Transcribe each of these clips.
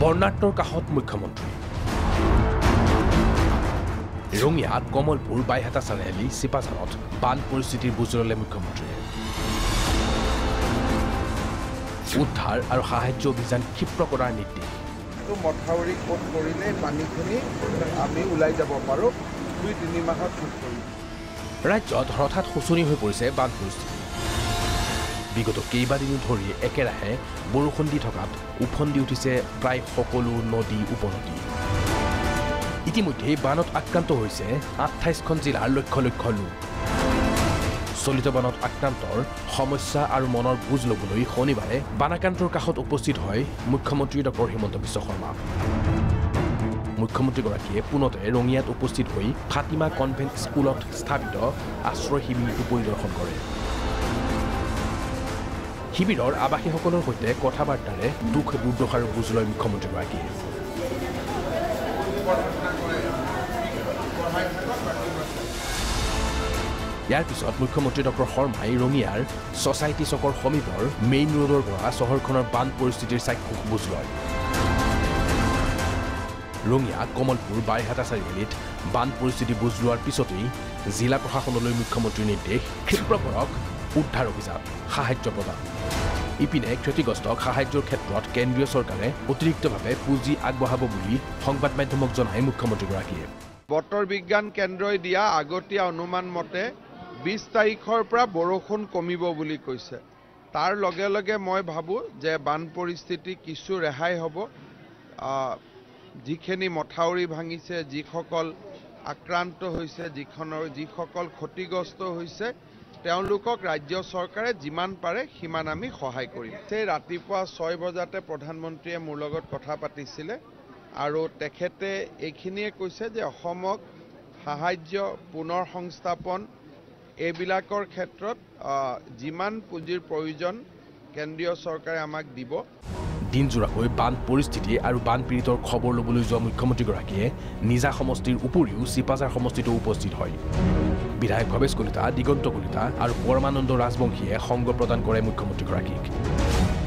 বৰ্ণাঢ্যৰ কাষত মুখ্যমন্ত্ৰী ৰঙিয়াত কমলপুৰ বাইহাটা চাৰিআলি চিপাঝাৰত বান পৰিস্থিতিৰ বুজ ল'লে মুখ্যমন্ত্ৰীয়ে উদ্ধাৰ আৰু সাহায্য অভিযান ক্ষিপ্ৰ কৰাৰ নিৰ্দেশ মথাউৰি ক'ত কৰিলে পানীখিনি আমি ওলাই যাব পাৰোঁ 2-3 মাহত ঠিক কৰিম ৰাজ্যত হঠাৎ শোচনীয় হৈ পৰিছে বান পৰিস্থিতি বিগত কেইবাদিনো ধৰি একেৰাহে বৰষুণ দি থকাত উফন্দি উঠিছে প্ৰায় সকলো নদী উপনদী ইতিমধ্যে বানত আক্ৰান্ত হৈছে 28খন জিলাৰ লক্ষ লক্ষ লোক চলিত বানত আক্ৰান্তৰ সমস্যা আৰু মনৰ বুজ ল'বলৈ শনিবাৰে বানাক্ৰান্তৰ কাষত উপস্থিত হয় মুখ্যমন্ত্ৰী ডক্টৰ হিমন্ত বিশ্ব শৰ্মা মুখ্যমন্ত্ৰীগৰাকীয়ে পুনতে ৰঙিয়াত উপস্থিত হৈ ফাতিমা কনভেন্ট স্কুলত স্থাপিত আশ্ৰয় শিবিৰটো পৰিদৰ্শন কৰে শিবিৰৰ আৱাসীসকলৰ সৈতে কথা বাৰ্তাৰে দুখ দুৰ্দশাৰ বুজ লয় মুখ্যমন্ত্ৰীগৰাকীয়ে ইয়াৰ পিছত মুখ্যমন্ত্ৰী ডক্টৰ শৰ্মাই ৰঙিয়াৰ ছ'চাইটি চকৰ সমীপৰ মেইন ৰোডৰ পৰা চহৰখনৰ বান পৰিস্থিতিৰ চাক্ষুষ বুজ লয় ৰঙিয়া কমলপুৰ বাইহাটা চাৰিআলিত বান পৰিস্থিতি বুজ লোৱাৰ পিছতেই জিলা প্ৰশাসনলৈ মুখ্যমন্ত্ৰীৰ নিৰ্দেশ ক্ষিপ্ৰ কৰক উদ্ধাৰ অভিযান সাহায্য প্ৰদান ইপিনে ক্ষতিগ্ৰস্তক সাহায্যৰ ক্ষেত্ৰত কেন্দ্ৰীয় চৰকাৰে অতিৰিক্তভাৱে পুঁজি আগবঢ়াব বুলি সংবাদ মাধ্যমক জনায় মুখ্যমন্ত্ৰীগৰাকীয়ে বতৰ বিজ্ঞান কেন্দ্ৰই দিয়া আগতীয়া অনুমান মতে 20 তাৰিখৰ পৰা বৰষুণ কমিব বুলি কৈছে তাৰ লগে লগে মই ভাবো যে বান পৰিস্থিতি কিছু ৰেহাই হ'ব যিখিনি মথাউৰি ভাঙিছে যিসকল আক্ৰান্ত হৈছে যিসকল ক্ষতিগ্ৰস্ত হৈছে তেওঁলোকক ৰাজ্য চৰকাৰে যিমান পাৰে সিমান আমি সহায় কৰিম সেই ৰাতিপুৱা 6 বজাতে প্ৰধানমন্ত্ৰীয়ে মোৰ লগত কথা পাতিছিলে আৰু তেখেতে এইখিনিয়ে কৈছে যে অসমক সাহায্য পুনৰ সংস্থাপন এইবিলাকৰ ক্ষেত্ৰত যিমান পুঁজিৰ প্ৰয়োজন কেন্দ্ৰীয় চৰকাৰে আমাক দিব দিনজোৰাকৈ বান পৰিস্থিতি আৰু বান পীড়িতৰ খবৰ ল'বলৈ যোৱা মুখ্যমন্ত্ৰীগৰাকীয়ে নিজা সমষ্টিৰ উপৰিও চিপাঝাৰ সমষ্টিতো উপস্থিত হয় বিধায়ক ভৱেশ কলিতা দিগন্ত কলিতা আৰু পৰমানন্দ ৰাজবংশীয়ে সংগ প্ৰদান কৰে মুখ্যমন্ত্ৰীগৰাকীক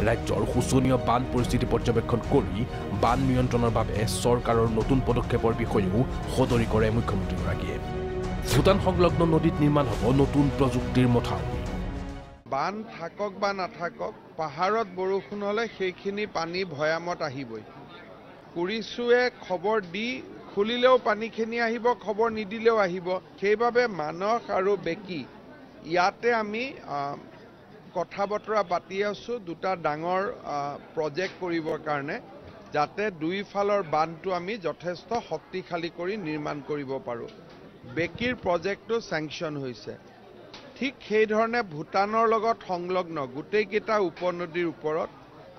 ৰাজ্যৰ শোচনীয় বান পৰিস্থিতি পৰ্যবেক্ষণ কৰি বান নিয়ন্ত্ৰণৰ বাবে চৰকাৰৰ নতুন পদক্ষেপৰ বিষয়েও সদৰি কৰে মুখ্যমন্ত্ৰীগৰাকীয়ে ভূটান সংলগ্ন নদীত নিৰ্মাণ হ'ব নতুন প্ৰযুক্তিৰ মথাউৰি বান থাকক বা নাথাকক পাহাৰত বৰষুণ হ'লে সেইখিনি পানী ভৈয়ামত আহিবই কুৰিচুৱে খবৰ দি খুলিলেও পানীখিনি আহিব খবৰ নিদিলেও আহিব সেইবাবে মানস আৰু বেকি ইয়াতে আমি কথা বতৰা পাতি আছো দুটা ডাঙৰ প্ৰজেক্ট কৰিবৰ কাৰণে যাতে দুইফালৰ বান্ধটো আমি যথেষ্ট শক্তিশালী কৰি নিৰ্মাণ কৰিব পাৰোঁ বেকিৰ প্ৰজেক্টটো চেংচন হৈছে ঠিক সেই ধৰণে ভূটানৰ লগত সংলগ্ন গোটেইকেইটা উপনদীৰ ওপৰত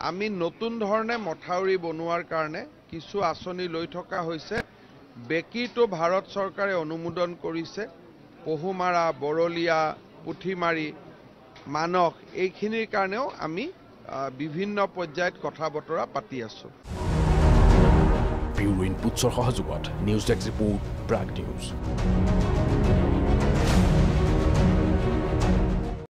আমি নতুন ধৰণে মথাউৰি বনোৱাৰ কাৰণে কিছু আঁচনি লৈ থকা হৈছে বেকিটো ভাৰত চৰকাৰে অনুমোদন কৰিছে পহুমাৰা বৰলীয়া পুথিমাৰী মানস এইখিনিৰ কাৰণেও আমি বিভিন্ন পৰ্যায়ত কথা বতৰা পাতি আছো ব্যুৰ ইনপুটছৰ সহযোগত news desk report Prag news